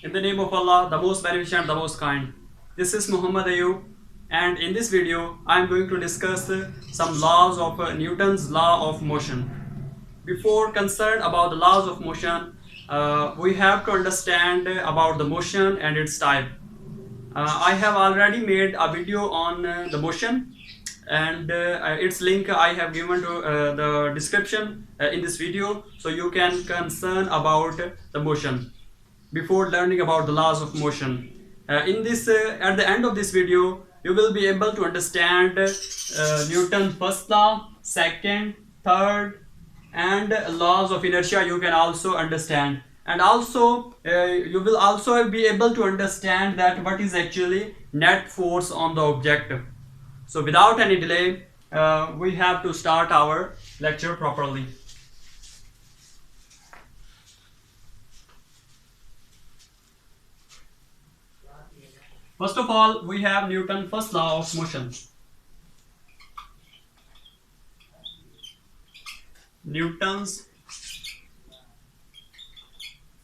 In the name of Allah, the most beneficent, the most kind. This is Muhammad Ayub, and in this video, I am going to discuss some laws of Newton's law of motion. Before concerned about the laws of motion, we have to understand about the motion and its type. I have already made a video on the motion, and its link I have given to the description in this video, so you can concern about the motion before learning about the laws of motion. At the end of this video, you will be able to understand Newton's first law, second, third, and laws of inertia. You can also understand, and also you will also be able to understand that what is actually net force on the object. So, without any delay, we have to start our lecture properly. First of all, we have Newton's first law of motion. Newton's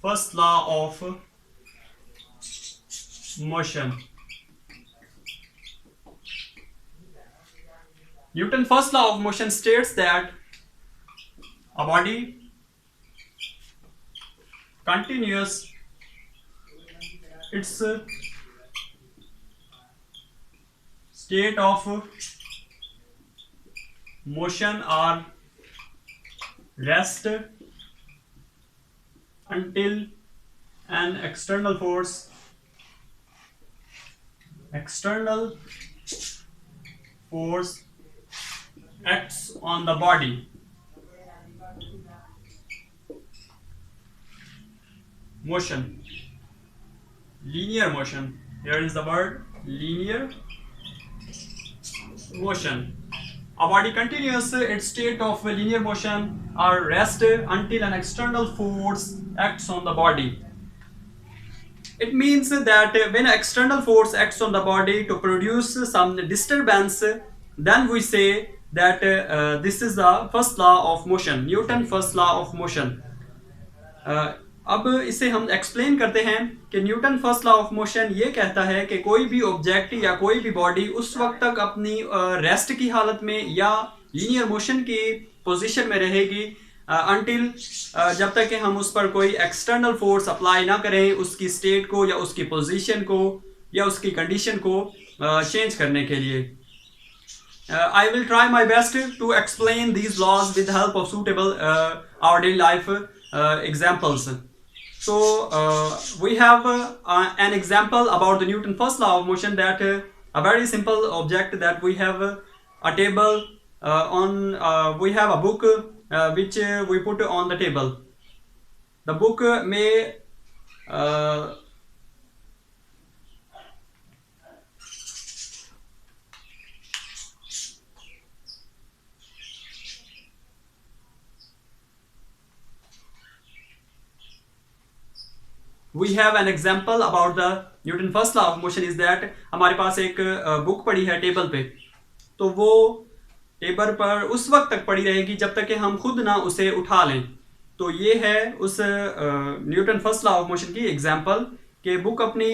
first law of motion. Newton's first law of motion states that a body continues its state of motion or rest until an external force acts on the body. Motion, linear motion. Here is the word linear motion. A body continues its state of linear motion or rest until an external force acts on the body. It means that when an external force acts on the body to produce some disturbance, then we say that this is the first law of motion, Newton's first law of motion. अब इसे हम explain करते हैं कि Newton first law of motion ये कहता है कि कोई भी ऑब्जेक्ट या कोई भी बॉडी उस वक्त तक अपनी रेस्ट की हालत में या लीनियर मोशन की पोजीशन में रहेगी अनटिल जब तक कि हम उस पर कोई एक्सटर्नल फोर्स अप्लाई ना करें उसकी स्टेट को या उसकी पोजीशन को या उसकी कंडीशन को चेंज करने के लिए. I will try my best to explain these laws with the help of suitable our daily life examples. So we have an example about the Newton's first law of motion, that a very simple object that we have a table we have a book which we put on the table. The book may we have an example about the Newton first law of motion is that हमारे पास एक book पड़ी है table पे, तो वो table पर उस वक्त तक पड़ी रहेगी जब तक कि हम खुद ना उसे उठा लें. तो ये है उस Newton first law of motion की एग्जांपल कि बुक अपनी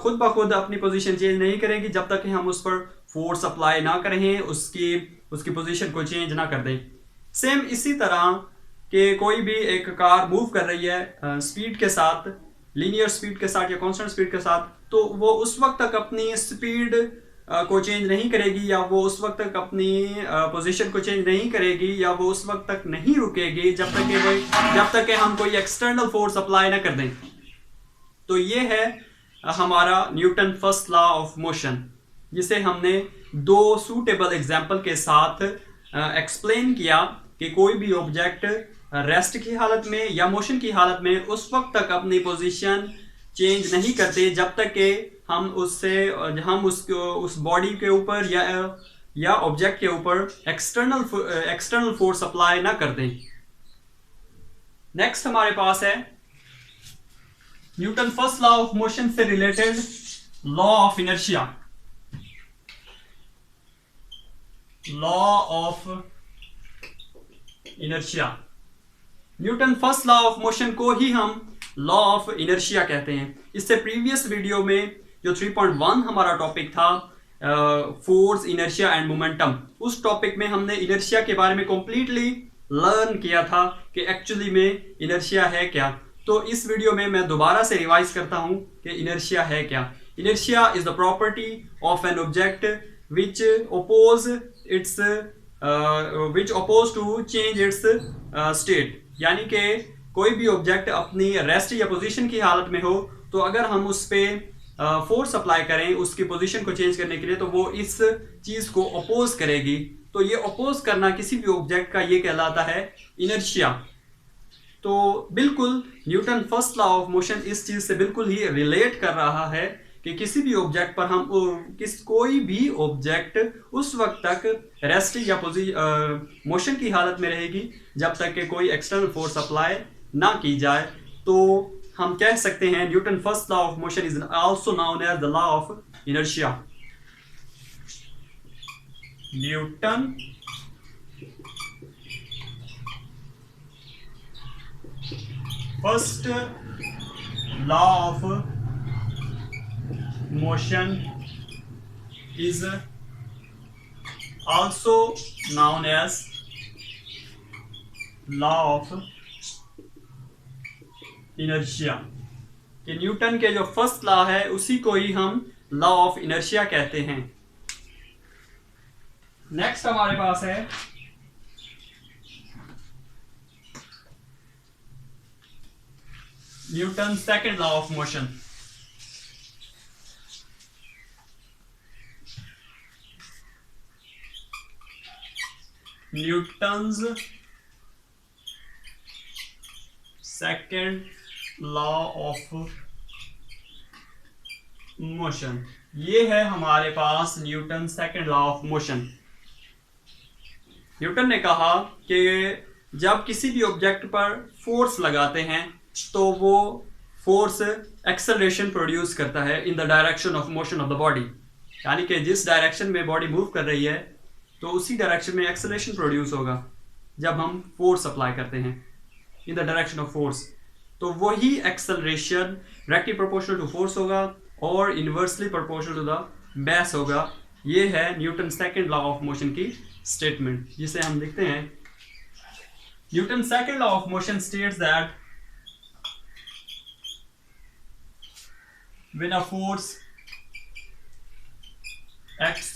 खुद ब खुद अपनी पोजीशन चेंज नहीं करेगी जब तक कि हम उस पर फोर्स अप्लाई ना करें, उसकी पोजीशन को चेंज ना कर दें. सेम इसी तरह कि कोई भी एक कार मूव कर रही है स्पीड के साथ, लीनियर स्पीड के साथ या कांस्टेंट स्पीड के साथ, तो वो उस वक्त तक अपनी स्पीड को चेंज नहीं करेगी या वो उस वक्त तक अपनी पोजीशन को चेंज नहीं करेगी या वो उस वक्त तक नहीं रुकेगी जब तक कि हम कोई एक्सटर्नल फोर्स अप्लाई ना कर दें. तो ये है हमारा Newton first law of motion, जिसे हमने दो सूटेबल एग्जांपल के साथ एक्सप्लेन किया कि कोई भी ऑब्जेक्ट रेस्ट की हालत में या मोशन की हालत में उस वक्त तक अपनी पोजीशन चेंज नहीं करते जब तक कि हम उस बॉडी के ऊपर या ऑब्जेक्ट के ऊपर एक्सटर्नल फोर्स अप्लाई ना कर दें. नेक्स्ट हमारे पास है Newton first law of motion से related law of inertia. Law of inertia, Newton first law of motion को ही हम लॉ ऑफ इनर्शिया कहते हैं। इससे प्रीवियस वीडियो में जो 3.1 हमारा टॉपिक था, फोर्स, इनर्शिया एंड मोमेंटम, उस टॉपिक में हमने इनर्शिया के बारे में कंप्लीटली लर्न किया था कि एक्चुअली में इनर्शिया है क्या। तो इस वीडियो में मैं दोबारा से रिवाइज करता हूं कि इनर्शिया है क्या। Inertia is the property of an object which oppose its which oppose to change its state, यानी कि कोई भी ऑब्जेक्ट अपनी रेस्ट या पोजीशन की हालत में हो तो अगर हम उस पर फोर्स अप्लाई करें उसकी पोजीशन को चेंज करने के लिए तो वो इस चीज को अपोज करेगी। तो ये अपोज करना किसी भी ऑब्जेक्ट का ये कहलाता है इनर्शिया। तो बिल्कुल Newton first law of motion इस चीज से बिल्कुल ही रिलेट कर रहा है कि किसी भी ऑब्जेक्ट पर हम कोई भी ऑब्जेक्ट उस वक्त तक रेस्ट या मोशन की हालत में रहेगी जब तक कि कोई एक्सटर्नल फोर्स अप्लाई ना की जाए। तो हम कह सकते हैं Newton first law of motion is also known as the law of inertia. Newton first law of motion is also known as law of inertia। कि न्यूटन के जो फर्स्ट लॉ है उसी को ही हम लॉ ऑफ इनर्शिया कहते हैं। नेक्स्ट हमारे पास है Newton second law of motion. Newton's second law of motion, ये है हमारे पास Newton second law of motion. Newton ने कहा कि जब किसी भी ऑब्जेक्ट पर फोर्स लगाते हैं तो वो फोर्स एक्सेलरेशन प्रोड्यूस करता है इन the direction of motion of the body, यानी कि जिस डायरेक्शन में बॉडी मूव कर रही है तो उसी डायरेक्शन में एक्सेलरेशन प्रोड्यूस होगा जब हम फोर्स अप्लाई करते हैं in the direction of force. तो वही acceleration directly proportional to force होगा और inversely proportional to the mass होगा। ये है Newton second law of motion की स्टेटमेंट, जिसे हम लिखते हैं Newton second law of motion states that when a force acts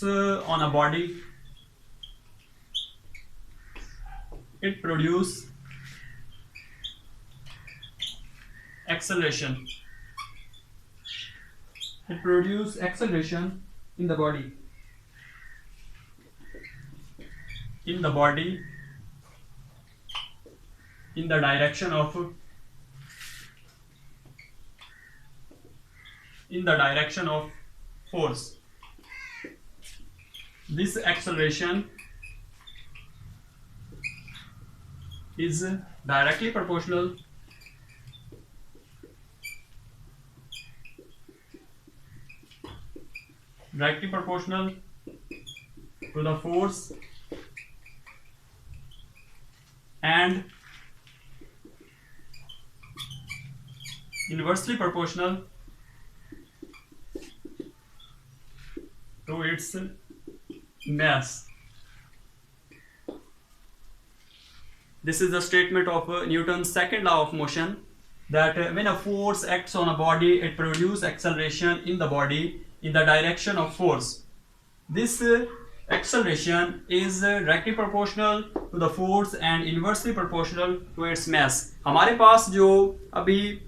on a body, it produce acceleration. It produce acceleration in the body. In the body, in the direction of force. This acceleration is directly proportional to the force and inversely proportional to its mass. This is the statement of Newton's second law of motion, that when a force acts on a body, it produces acceleration in the body in the direction of force. This acceleration is directly proportional to the force and inversely proportional to its mass. हमारे पास जो अभी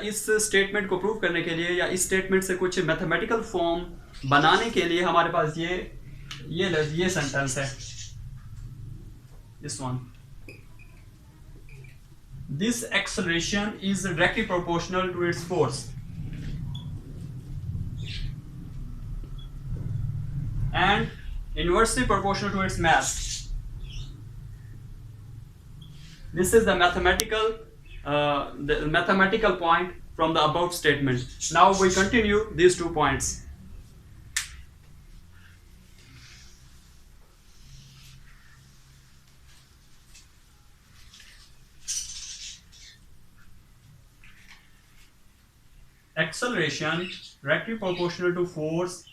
इस statement को prove करने के लिए या इस स्टेटमेंट से कुछ मैथमेटिकल फॉर्म बनाने के लिए हमारे पास ये सेंटेंस है, this one. This acceleration is directly proportional to its force and inversely proportional to its mass. This is the mathematical point from the above statement. Now we continue these 2 points. acceleration directly proportional to force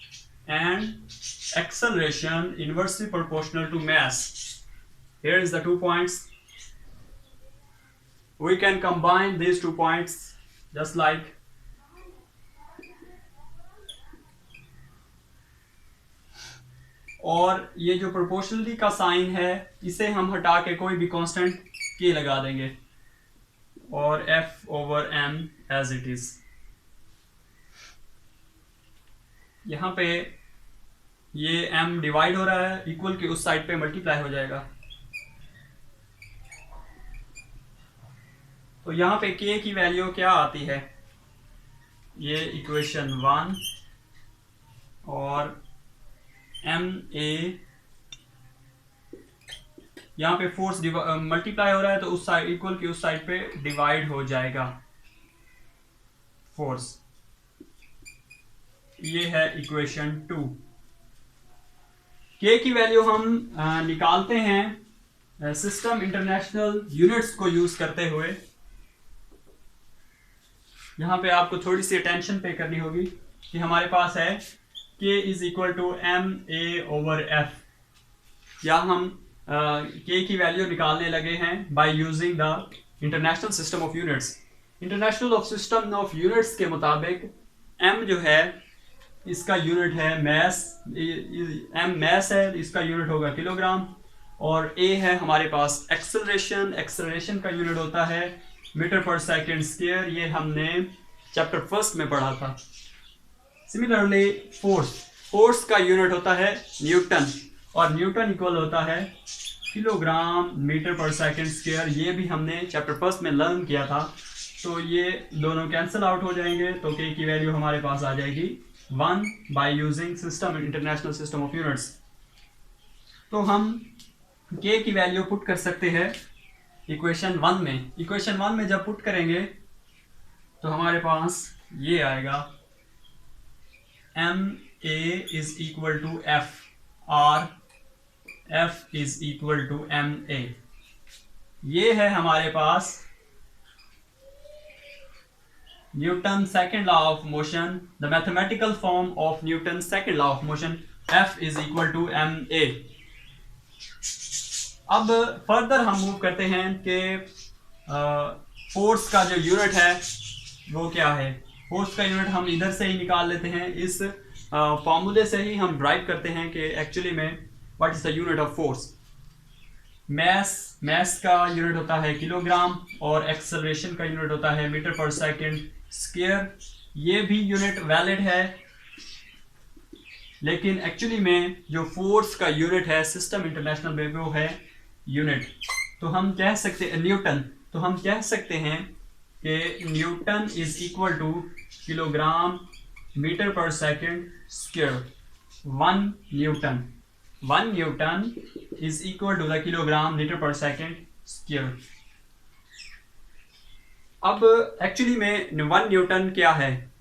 and acceleration inversely proportional to mass. Here is the 2 points. We can combine these 2 points just like और ये जो proportionality का sign है इसे हम हटा के कोई भी कांस्टेंट के लगा देंगे और f over m as it is. यहाँ पे ये m डिवाइड हो रहा है, इक्वल के उस साइड पे मल्टीप्लाई हो जाएगा. तो यहाँ पे k की वैल्यू क्या आती है, ये इक्वेशन 1 और एम ए, यहाँ पे फोर्स मल्टीप्लाई हो रहा है तो उस साइड इक्वल की उस साइड पे डिवाइड हो जाएगा फोर्स. ये है इक्वेशन 2. के की वैल्यू हम निकालते हैं सिस्टम इंटरनेशनल यूनिट्स को यूज करते हुए. यहाँ पे आपको थोड़ी सी अटेंशन पे करनी होगी कि हमारे पास है k is equal to M a over f, या हम k की वैल्यू निकालने लगे हैं by using the international system of units. International of system of units के मुताबिक m जो है इसका यूनिट है मैस, m मैस है, इसका यूनिट होगा किलोग्राम, और a है हमारे पास एक्सेलरेशन, एक्सेलरेशन का यूनिट होता है मीटर पर सेकेंड स्क्वायर. ये हमने चैप्टर फर्स्ट में पढ़ा था. सिमिलरली फोर्स, फोर्स का यूनिट होता है न्यूटन, और न्यूटन इक्वल होता है kilogram metre per second square. ये भी हमने चैप्टर फर्स्ट में लर्न किया था. तो ये दोनों कैंसिल आउट हो जाएंगे, तो k की वैल्यू हमारे पास आ जाएगी 1 by using system international system of units. तो हम k की वैल्यू पुट कर सकते हैं इक्वेशन 1 में. इक्वेशन 1 में जब पुट करेंगे तो हमारे पास ये आएगा M A is equal to F, और F is equal to M A. ये है हमारे पास Newton second law of motion, the mathematical form of Newton second law of motion, F is equal to M A. अब further हम move करते हैं कि फोर्स का जो यूनिट है वो क्या है. फोर्स का यूनिट हम इधर से ही निकाल लेते हैं, इस फॉर्मूले से ही हम ड्राइव करते हैं कि एक्चुअली में what is the unit of force. Mass का यूनिट होता है किलोग्राम, और एक्सेलरेशन का यूनिट होता है मीटर पर सेकेंड स्क्वायर. ये भी यूनिट वैलिड है, लेकिन एक्चुअली में जो फोर्स का यूनिट है सिस्टम इंटरनेशनल में वो है यूनिट. तो हम कह सकते हैं न्यूटन, तो हम कह सकते हैं कि newton is equal to kilogram metre per second square. 1 newton is equal to the kilogram metre per second square. अब एक्चुअली में 1 न्यूटन क्या है.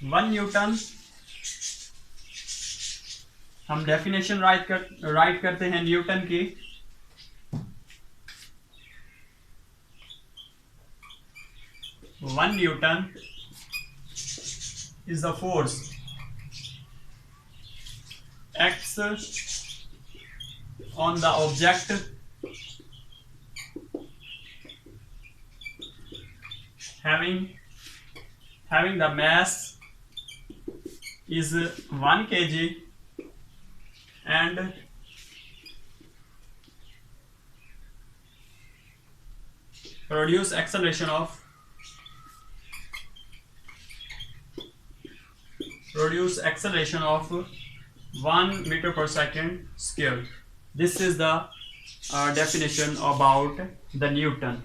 1 न्यूटन हम डेफिनेशन राइट करते हैं न्यूटन की. One Newton is the force acts on the object having the mass is 1 kg and produce acceleration of 1 meter per second square. This is the definition about the Newton.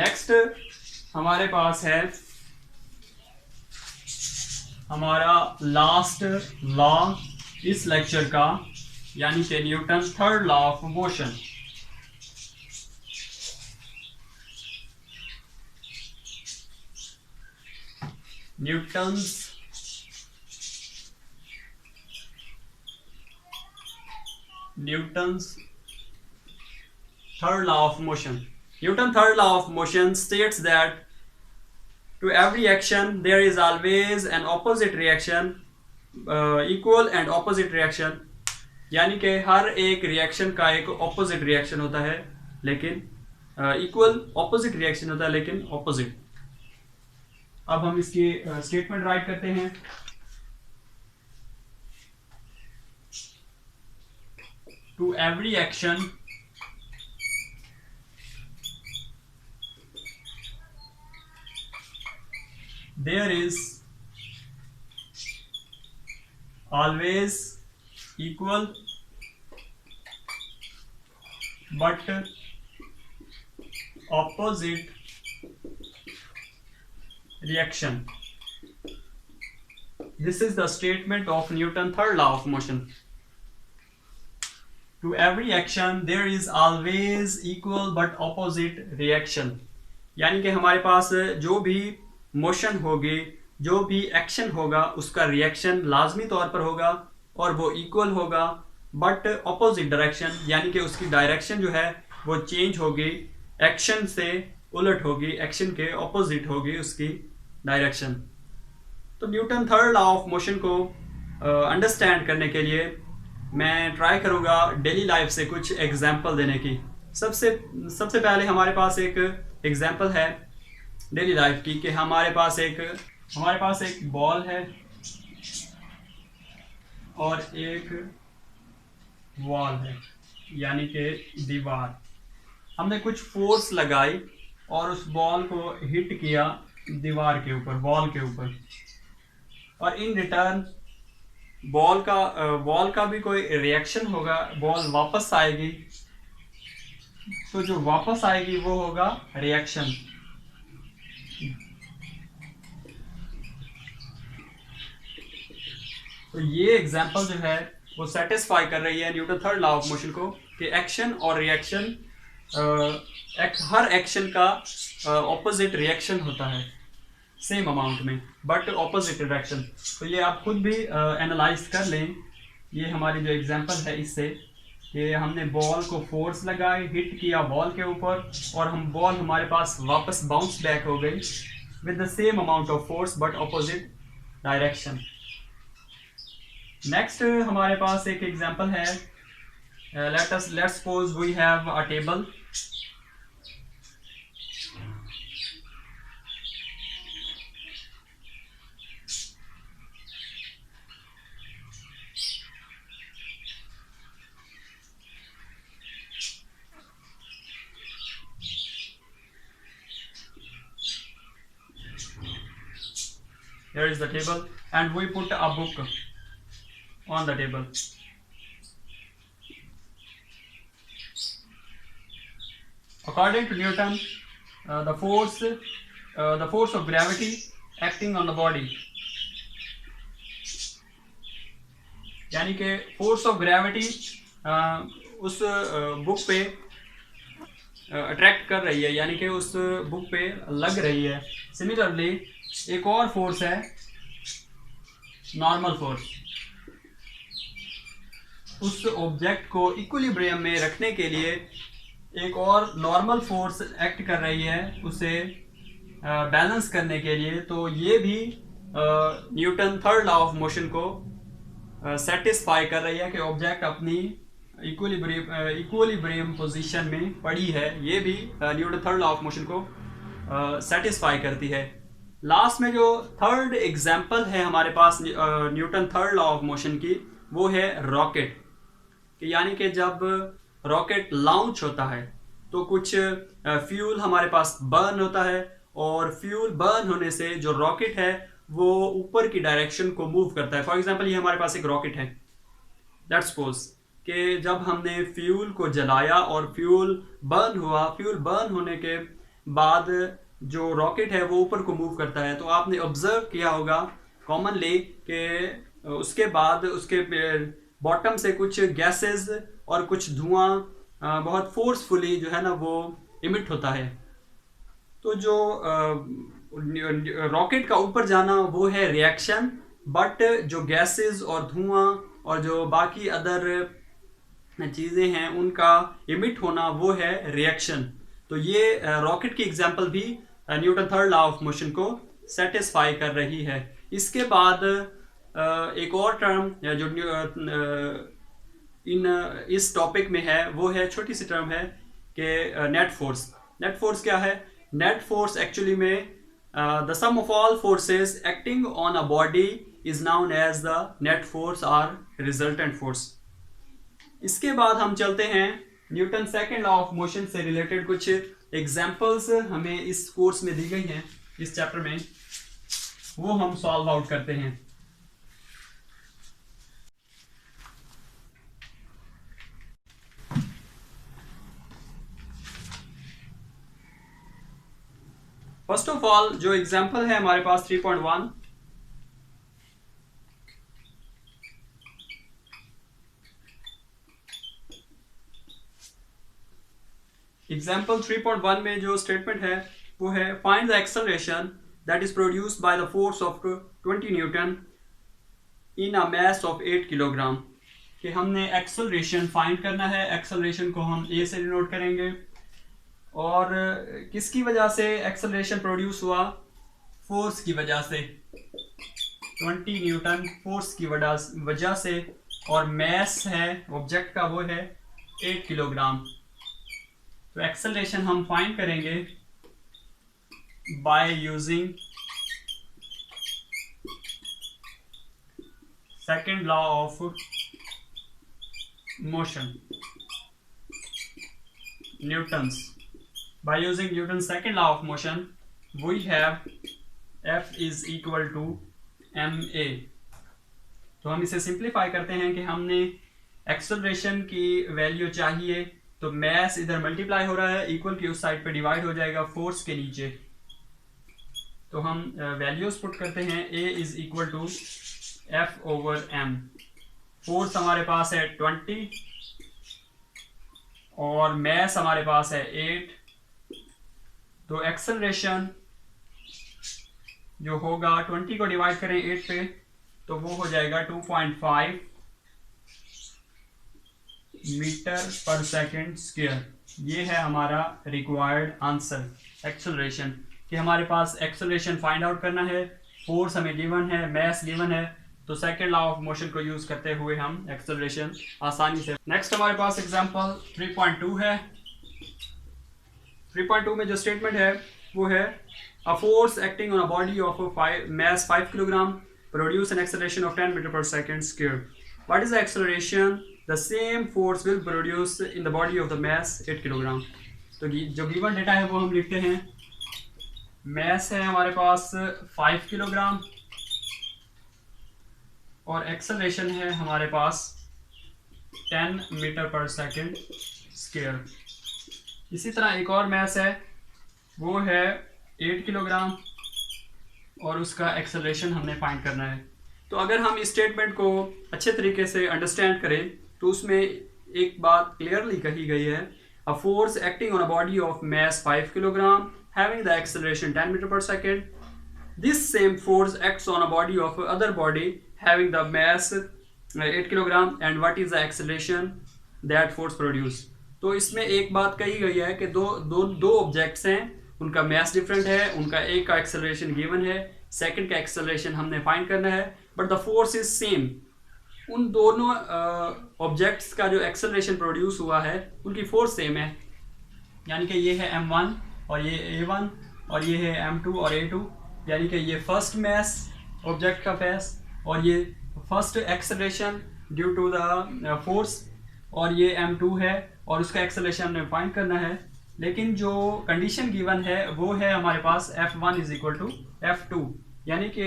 Next हमारे पास है हमारा last law इस lecture का, यानी कि Newton third law of motion. Newton's third law of motion. Newton's third law of motion states that to every action there is always an opposite reaction, equal and opposite reaction. यानी कि हर एक reaction का एक opposite reaction होता है, लेकिन equal opposite reaction होता है लेकिन ऑपोजिट. अब हम इसकी स्टेटमेंट राइट करते हैं. To every action there is always equal but opposite reaction. This is the statement of Newton's third law of motion. To every action there is always equal but opposite reaction. यानी कि हमारे पास जो भी motion होगी, जो भी action होगा, उसका रिएक्शन लाजमी तौर पर होगा और वो इक्वल होगा, बट ऑपोजिट डायरेक्शन, यानी कि उसकी डायरेक्शन जो है वो चेंज होगी, एक्शन से उलट होगी, एक्शन के ऑपोजिट होगी उसकी डायरेक्शन. तो Newton third law of motion को अंडरस्टैंड करने के लिए मैं ट्राई करूँगा डेली लाइफ से कुछ एग्जाम्पल देने की. सबसे पहले हमारे पास एक एग्जाम्पल है डेली लाइफ की कि हमारे पास एक बॉल है और एक वॉल है, यानी कि दीवार. हमने कुछ फोर्स लगाई और उस बॉल को हिट किया दीवार के ऊपर, वॉल के ऊपर, और इन रिटर्न बॉल का भी कोई रिएक्शन होगा, बॉल वापस आएगी. तो जो वापस आएगी वो होगा रिएक्शन. तो ये एग्जांपल जो है वो सेटिस्फाई कर रही है Newton third law of motion को कि एक्शन और रिएक्शन, हर एक्शन का ऑपोजिट रिएक्शन होता है सेम अमाउंट में, बट ऑपोजिट डायरेक्शन. तो ये आप खुद भी एनालाइज कर लें. ये हमारी जो एग्जांपल है इससे कि हमने बॉल को फोर्स लगाई, हिट किया बॉल के ऊपर, और बॉल हमारे पास वापस बाउंस बैक हो गई with the same amount of force but opposite direction. Next हमारे पास एक एग्जांपल है. Let's suppose we have a table. Here is the table and we put a book on the table. According to Newton, the force of gravity acting on the body, यानी कि force of gravity उस book पे attract कर रही है, यानी कि उस बुक पे लग रही है. सिमिलरली एक और फोर्स है नॉर्मल फोर्स. उस ऑब्जेक्ट को इक्विलिब्रियम में रखने के लिए एक और नॉर्मल फोर्स एक्ट कर रही है उसे बैलेंस करने के लिए. तो ये भी Newton third law of motion को सेटिस्फाई कर रही है कि ऑब्जेक्ट अपनी इक्विलिब्रियम पोजीशन में पड़ी है. ये भी Newton third law of motion को सेटिस्फाई करती है. लास्ट में जो थर्ड एग्जाम्पल है हमारे पास Newton third law of motion की, वो है रॉकेट. यानी कि जब रॉकेट लॉन्च होता है तो कुछ फ्यूल हमारे पास बर्न होता है, और फ्यूल बर्न होने से जो रॉकेट है वो ऊपर की डायरेक्शन को मूव करता है. फॉर एग्जांपल ये हमारे पास एक रॉकेट है. लेट्स सपोज कि जब हमने फ्यूल को जलाया और फ्यूल बर्न हुआ, फ्यूल बर्न होने के बाद जो रॉकेट है वो ऊपर को मूव करता है. तो आपने ऑब्जर्व किया होगा कॉमनली कि उसके बाद उसके बॉटम से कुछ गैसेस और कुछ धुआं बहुत फोर्सफुली जो है ना वो इमिट होता है. तो जो रॉकेट का ऊपर जाना वो है रिएक्शन, बट जो गैसेस और धुआं और जो बाकी अदर चीज़ें हैं उनका इमिट होना वो है रिएक्शन. तो ये रॉकेट की एग्जांपल भी Newton third law of motion को सेटिस्फाई कर रही है। इसके बाद एक और टर्म जो इस टॉपिक में है वो है, छोटी सी टर्म है कि नेट फोर्स। नेट फोर्स क्या है? नेट फोर्स एक्चुअली में the sum of all forces acting on a body is known as the net force और रिजल्टेंट फोर्स। इसके बाद हम चलते हैं Newton second law of motion से रिलेटेड कुछ एग्जांपल्स हमें इस कोर्स में दी गई हैं, इस चैप्टर में, वो हम सॉल्व आउट करते हैं। फर्स्ट ऑफ ऑल जो एग्जांपल है हमारे पास 3.1, एग्जाम्पल 3.1 में जो स्टेटमेंट है वो है, find the acceleration that is produced by the force of 20 Newton in a mass of 8 kilogram. कि हमने एक्सेलरेशन फाइंड करना है। एक्सेलरेशन को हम ए से डिनोट करेंगे, और किसकी वजह से एक्सेलरेशन प्रोड्यूस हुआ? फोर्स की वजह से, 20 न्यूटन फोर्स की वजह से, और मास है ऑब्जेक्ट का वो है 8 किलोग्राम। तो एक्सेलरेशन हम फाइंड करेंगे by using second law of motion, Newton's. By using Newton second law of motion we have F is equal to ma। तो हम इसे सिंप्लीफाई करते हैं कि हमने एक्सेलरेशन की वैल्यू चाहिए, तो मैस इधर मल्टीप्लाई हो रहा है, इक्वल की उस साइड पे डिवाइड हो जाएगा फोर्स के नीचे। तो हम वैल्यूज पुट करते हैं, a is equal to F over m। Force हमारे पास है 20 और मैस हमारे पास है 8। तो एक्सेलरेशन जो होगा, 20 को डिवाइड करें 8 पे तो वो हो जाएगा 2.5 मीटर पर सेकेंड स्क्वायर। ये है हमारा रिक्वायर्ड आंसर एक्सेलरेशन, कि हमारे पास एक्सेलरेशन फाइंड आउट करना है, फोर्स हमें गिवन है, मैस गिवन है, तो सेकेंड लॉ ऑफ मोशन को यूज करते हुए हम एक्सेलरेशन आसानी से। नेक्स्ट हमारे पास एग्जांपल 3.2 है। 3.2 में जो स्टेटमेंट है वो है, a force acting on a body of mass 5 kilogram produce an acceleration of 10 meter per second square. What is the acceleration the same force will produce in the body of the mass 8 kilogram? तो जो given data है वो हम लिखते हैं। mass है हमारे पास 5 kilogram और acceleration है हमारे पास 10 मीटर पर सेकेंड स्क्वायर। इसी तरह एक और mass है, वो है 8 किलोग्राम और उसका एक्सेलरेशन हमने फाइंड करना है। तो अगर हम इस स्टेटमेंट को अच्छे तरीके से अंडरस्टैंड करें तो उसमें एक बात क्लियरली कही गई है, a force acting on a body of mass 5 kilogram having the acceleration 10 metre per second, this same force acts on a body of other body having the mass 8 kilogram and what is the acceleration that force produce. तो इसमें एक बात कही गई है कि दो objects हैं, उनका मास डिफरेंट है, उनका एक का एक्सेलरेशन गिवन है, सेकंड का एक्सेलरेशन हमने फाइंड करना है, but the force is same. उन दोनों ऑब्जेक्ट्स का जो एक्सेलरेशन प्रोड्यूस हुआ है उनकी फोर्स सेम है, यानी कि ये है m1 और ये a1 और ये है m2 और a2, यानी कि ये फर्स्ट मास ऑब्जेक्ट का मास और ये first acceleration due to the force, और ये m2 है और उसका एक्सेलरेशन हमें फाइंड करना है। लेकिन जो कंडीशन गिवन है वो है हमारे पास F1 is equal to F2, यानी कि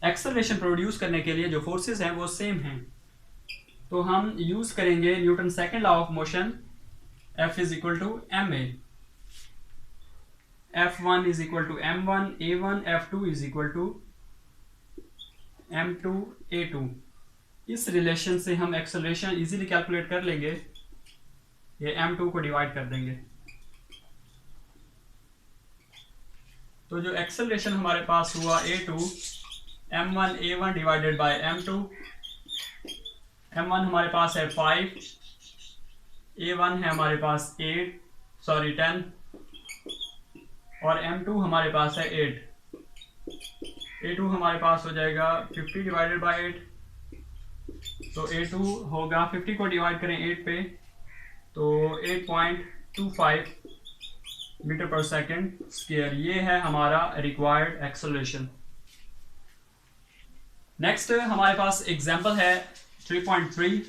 एक्सेलरेशन प्रोड्यूस करने के लिए जो फोर्सेस हैं वो सेम हैं। तो हम यूज करेंगे Newton second law of motion, F is equal to ma, F1 is equal to m1 a1, F2 is equal to m2 a2। इस रिलेशन से हम एक्सेलरेशन इजीली कैलकुलेट कर लेंगे, ये m2 को डिवाइड कर देंगे। तो जो एक्सेलरेशन हमारे पास हुआ a2, m1 a1 divided by m2, m1 हमारे पास है 5, a1 है हमारे पास 10, और m2 हमारे पास है 8, a2 हमारे पास हो जाएगा 50 डिवाइडेड बाई 8, तो a2 होगा 50 को डिवाइड करें 8 पे तो 8.25 मीटर पर सेकेंड स्क्वायर। ये है हमारा रिक्वायर्ड एक्सेलरेशन। नेक्स्ट हमारे पास एग्जांपल है 3.3,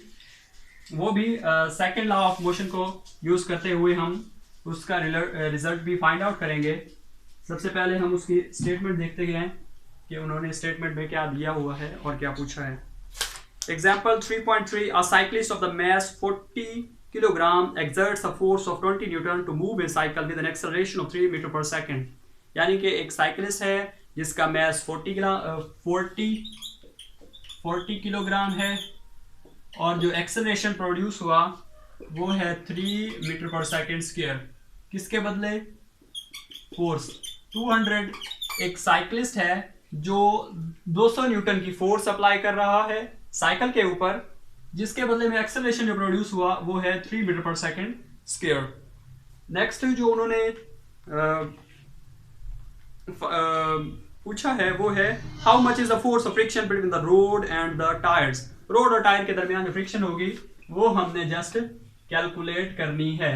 वो भी सेकंड लॉ ऑफ मोशन को यूज करते हुए हम उसका रिजल्ट भी फाइंड आउट करेंगे। सबसे पहले हम उसकी स्टेटमेंट देखते हैं कि उन्होंने स्टेटमेंट में क्या दिया हुआ है और क्या पूछा है। Example 3.3, a cyclist of the mass 40 kilogram exerts a force of 20 Newton to move a cycle with an acceleration of 3 metre per second. यानी कि एक साइकिलिस्ट है जिसका मैस 40 किलोग्राम है और जो एक्सेलरेशन प्रोड्यूस हुआ वो है 3 मीटर पर सेकेंड स्क्वायर। किसके बदले? फोर्स 200। एक साइकिलिस्ट है जो 200 न्यूटन की फोर्स अप्लाई कर रहा है साइकिल के ऊपर, जिसके बदले में एक्सेलरेशन जो प्रोड्यूस हुआ वो है 3 metre per second square. Next जो उन्होंने पूछा है वो है how much is the force of friction between the road and the tyres. Road और टायर के दरमियान जो फ्रिक्शन होगी वो हमने जस्ट कैलकुलेट करनी है।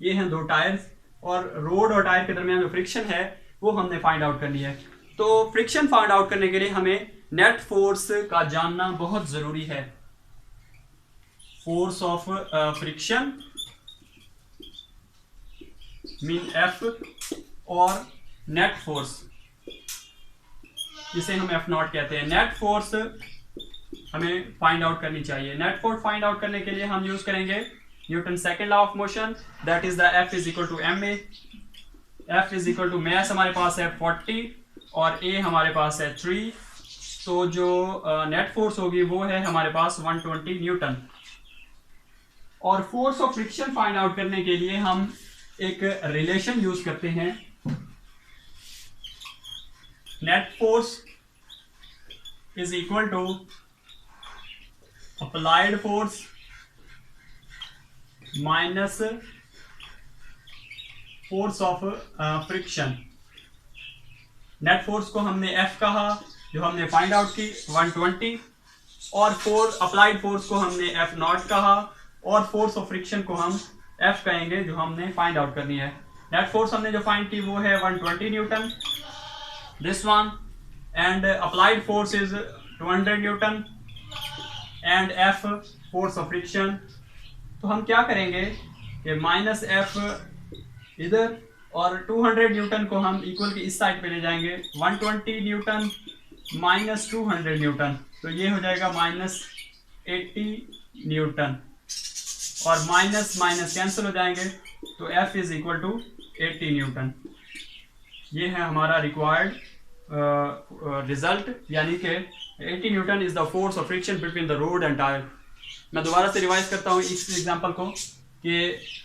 ये हैं दो टायर्स और रोड और टायर के दरमियान जो फ्रिक्शन है वो हमने फाइंड आउट करनी है। तो फ्रिक्शन फाइंड आउट करने के लिए हमें नेट फोर्स का जानना बहुत जरूरी है। Force of friction mean F और नेट फोर्स जिसे हम एफ नॉट कहते हैं। नेट फोर्स हमें फाइंड आउट करनी चाहिए। नेट फोर्स फाइंड आउट करने के लिए हम यूज करेंगे Newton second law of motion, that is the F is equal to M a. F is equal to mass हमारे पास है 40 और ए हमारे पास है 3, तो जो नेट फोर्स होगी वो है हमारे पास 120 न्यूटन। और force of friction find out करने के लिए हम एक रिलेशन यूज करते हैं। Net force is equal to applied force minus force of friction. Net force को हमने एफ कहा जो हमने फाइंड आउट की 120, और अप्लाइड फोर्स को हमने एफ नॉट कहा, और फोर्स ऑफ फ्रिक्शन को हम एफ कहेंगे जो हमने फाइंड आउट करनी है। नेट फोर्स हमने जो फाइंड की वो है 120 Newton, this one, and applied force is 200 Newton and F force of friction. तो हम क्या करेंगे कि माइनस एफ इधर और 200 न्यूटन को हम इक्वल की इस साइड पे ले जाएंगे। 120 न्यूटन माइनस 200 न्यूटन, तो ये हो जाएगा माइनस 80 न्यूटन, और माइनस माइनस कैंसिल हो जाएंगे, तो F is equal to 80 Newton. ये है हमारा रिक्वायर्ड रिजल्ट, यानी कि 80 Newton is the force of friction between the road and tyre. मैं दोबारा से रिवाइज करता हूँ इस एग्जांपल को कि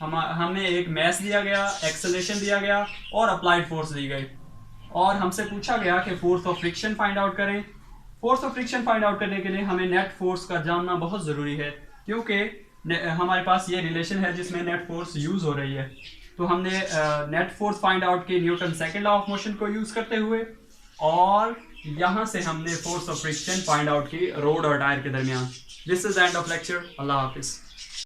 हमें एक मैस दिया गया, एक्सेलरेशन दिया गया और अप्लाइड फोर्स दी गई, और हमसे पूछा गया कि force of friction find out करें। Force of friction find out करने के लिए हमें नेट फोर्स का जानना बहुत ज़रूरी है, क्योंकि हमारे पास ये रिलेशन है जिसमें नेट फोर्स यूज़ हो रही है। तो हमने नेट फोर्स फाइंड आउट की Newton second law of motion को यूज़ करते हुए, और यहाँ से हमने force of friction find out की रोड और टायर के दरमियान। This is end of lecture. अल्लाह हाफिज़।